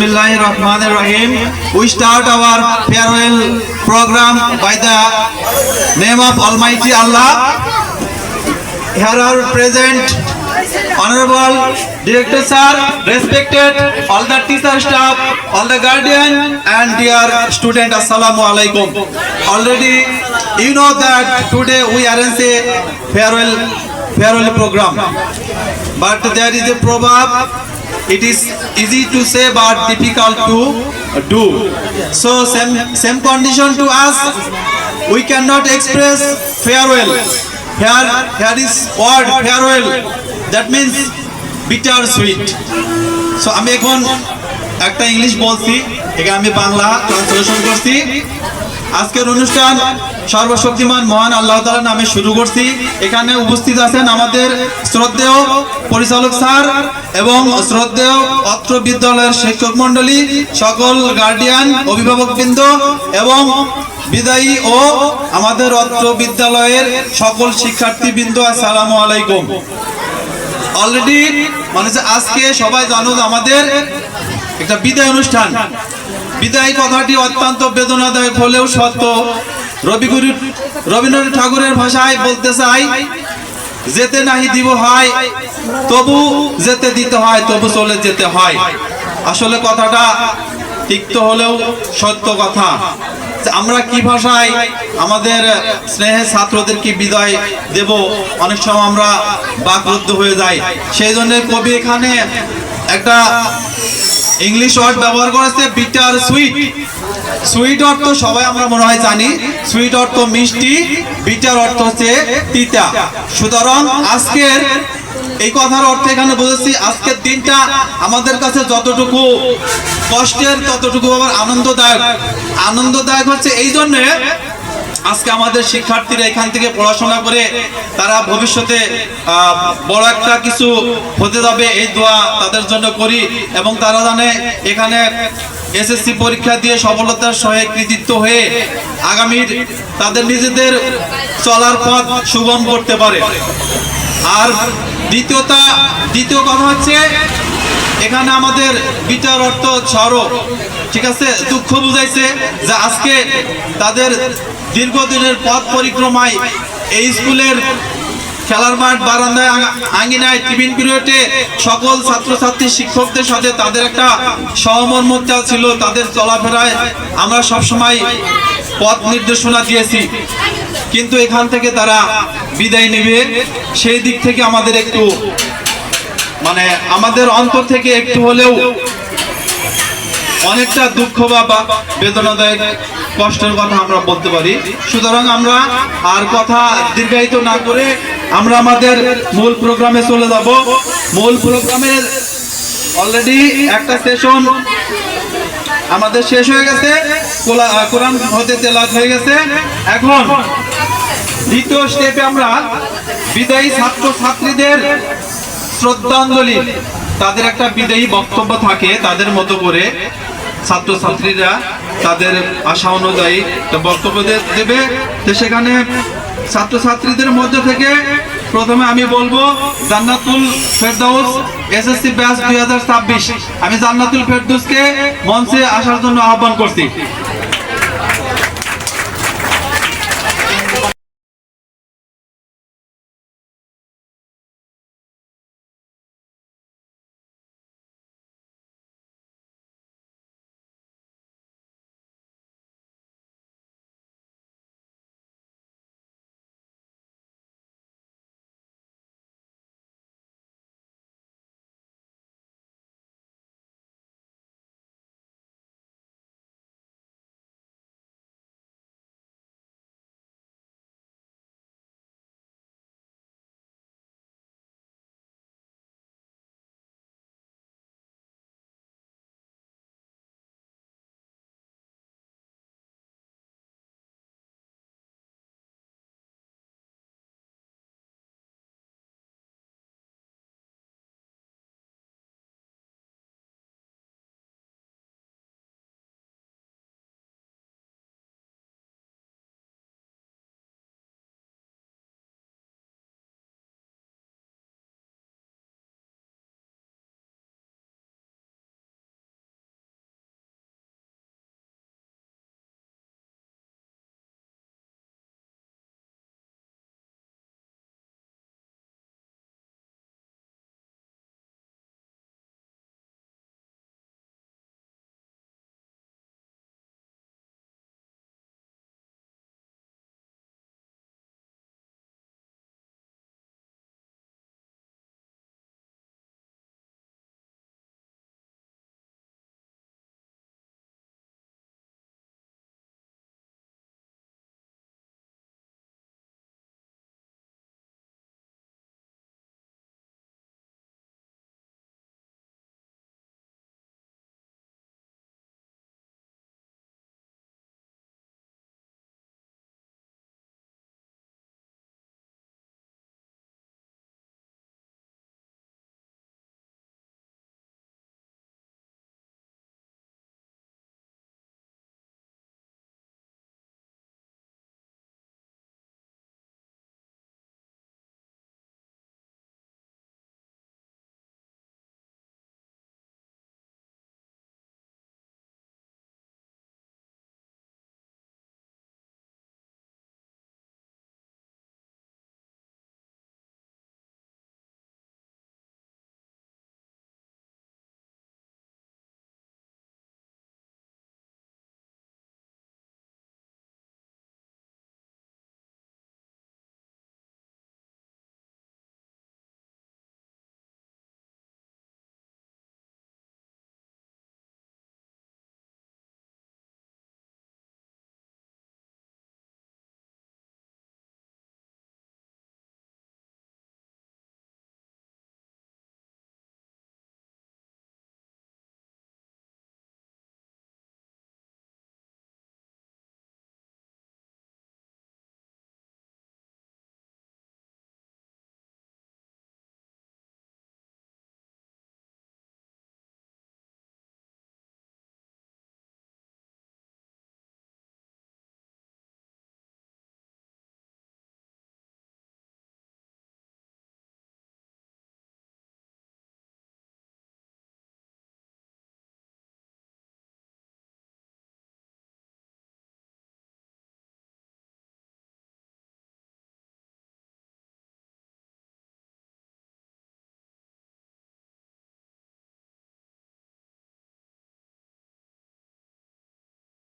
Bismillahirrahmanirrahim. We start our farewell program by the name of Almighty Allah. Here are present Honorable Director Sir, respected all the teacher staff, all the guardian and dear student. Assalamu alaikum. Already you know that today we arrange a farewell program, but there is a proverb. It is easy to say but difficult to do. So same condition to us. We cannot express farewell. Here is word farewell. That means bitter sweet. So আমি এখন একটা English বলছি, এখানে আমি Bangla translation করছি। আজকের অনুষ্ঠান সর্বশক্তিমান মহান আল্লাহ তাআলার নামে শুরু করছি। এখানে উপস্থিত আছেন আমাদের শ্রদ্ধেয় পরিচালক স্যার এবং শ্রদ্ধেয় অত্র বিদ্যালয়ের শিক্ষক মণ্ডলী, সকল গার্ডিয়ান, অভিভাবকবৃন্দ এবং বিদায়ী ও আমাদের অত্র বিদ্যালয়ের সকল শিক্ষার্থীবৃন্দ, আসসালামু আলাইকুম। অলরেডি মানে আজকে সবাই জানো আমাদের একটা বিদায় অনুষ্ঠান। বিদায় কথাটি অত্যন্ত বেদনাদায়ক হলেও সত্য। রবীন্দ্রনাথ ঠাকুরের ভাষায় বলতে চাই, যেতে নাহি দিব হয় তবু যেতে দিতে হয়, তবু চলে যেতে হয়। আসলে কথাটা তিক্ত হলেও সত্য কথা। আমরা কি ভাষায় আমাদের স্নেহের ছাত্রদেরকে বিদায় দেব, অনেক সময় আমরা বাকরুদ্ধ হয়ে যাই। সেই জন্য কবি এখানে একটা ইংলিশ ওয়ার্ড ব্যবহার করেছে, বিটার সুইট। সুইট অর্থ সবাই আমরা মনে হয় জানি, সুইট অর্থ মিষ্টি, বিটার অর্থ হচ্ছে তিতা। সুতরাং আজকের এই কথার অর্থ এখানে বুঝেছি, আজকের দিনটা আমাদের কাছে যতটুকু কষ্টের ততটুকু আবার আনন্দদায়ক হচ্ছে এই জন্য আজকে আমাদের শিক্ষার্থীরা এখান থেকে পড়াশোনা করে তারা ভবিষ্যতে বড় একটা কিছু হতে যাবে, এই দোয়া তাদের জন্য করি। এবং তারা জানে এখানে এসএসসি পরীক্ষা দিয়ে সফলতার সহিত কৃতিত্ব হয়ে আগামীর তাদের নিজেদের চলার পথ সুগম করতে পারে। আর দ্বিতীয় কথা হচ্ছে, এখানে আমাদের বিটার অর্থ ছড়ো, ঠিক আছে, দুঃখ বুঝাইছে যে আজকে তাদের দীর্ঘদিনের পথ পরিক্রমায় এই স্কুলের খেলার মাঠ, বারান্দায়, আঙ্গিনায়, টিফিন পিরিয়ডে সকল ছাত্রছাত্রী শিক্ষকদের সাথে তাদের একটা সহমর্মিতা ছিল। তাদের চলাফেরায় আমরা সবসময় পথ নির্দেশনা দিয়েছি, কিন্তু এখান থেকে তারা বিদায় নেবে, সেই দিক থেকে আমাদের একটু মানে আমাদের অন্তর থেকে একটু হলেও অনেকটা দুঃখ বা বেদনাদায়ক কষ্টের কথা আমরা বলতে পারি। সুতরাং আমরা আর কথা দীর্ঘায়িত না করে আমরা আমাদের মূল প্রোগ্রামে চলে যাব। মূল প্রোগ্রামের অলরেডি একটা সেশন আমাদের শেষ হয়ে গেছে, কোরআন হতে তেলাওয়াত হয়ে গেছে। এখন দ্বিতীয় স্টেপে আমরা বিদায়ী ছাত্রছাত্রীদের শ্রদ্ধাঞ্জলি, তাদের একটা বিদায়ী বক্তব্য থাকে, তাদের মতো করে ছাত্রছাত্রীরা তাদের আশা অনুযায়ী বক্তব্য দেবে। তো সেখানে ছাত্রছাত্রীদের মধ্যে থেকে প্রথমে আমি বলবো জান্নাতুল ফেরদৌস এসএসসি ব্যাচ 2026। আমি জান্নাতুল ফেরদৌসকে মঞ্চে আসার জন্য আহ্বান করছি।